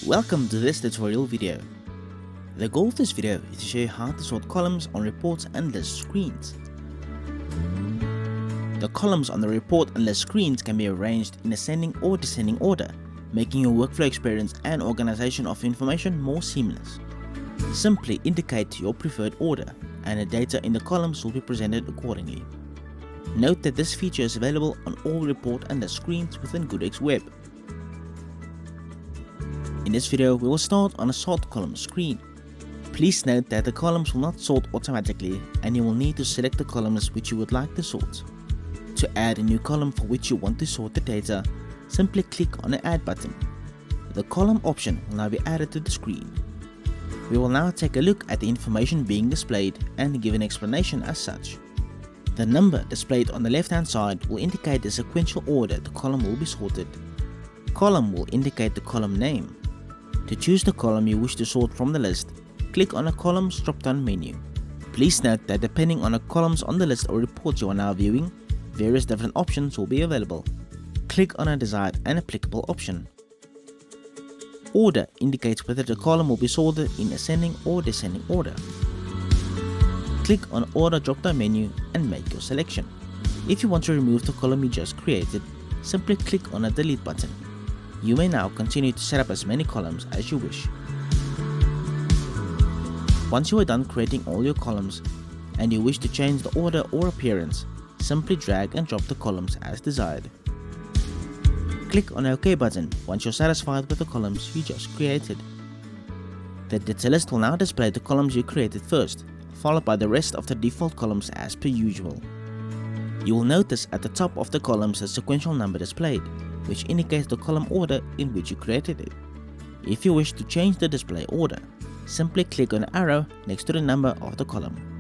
Welcome to this tutorial video. The goal of this video is to show you how to sort columns on reports and list screens. The columns on the report and list screens can be arranged in ascending or descending order, making your workflow experience and organization of information more seamless. Simply indicate your preferred order, and the data in the columns will be presented accordingly. Note that this feature is available on all report and list screens within GoodX Web. In this video, we will start on a sort column screen. Please note that the columns will not sort automatically, and you will need to select the columns which you would like to sort. To add a new column for which you want to sort the data, simply click on the Add button. The column option will now be added to the screen. We will now take a look at the information being displayed and give an explanation as such. The number displayed on the left hand side will indicate the sequential order the column will be sorted. Column will indicate the column name. To choose the column you wish to sort from the list, click on the Columns drop-down menu. Please note that depending on the columns on the list or report you are now viewing, various different options will be available. Click on a desired and applicable option. Order indicates whether the column will be sorted in ascending or descending order. Click on Order drop-down menu and make your selection. If you want to remove the column you just created, simply click on the Delete button. You may now continue to set up as many columns as you wish. Once you are done creating all your columns and you wish to change the order or appearance, simply drag and drop the columns as desired. Click on the OK button once you're satisfied with the columns you just created. The data list will now display the columns you created first, followed by the rest of the default columns as per usual. You will notice at the top of the columns a sequential number displayed, which indicates the column order in which you created it. If you wish to change the display order, simply click on the arrow next to the number of the column.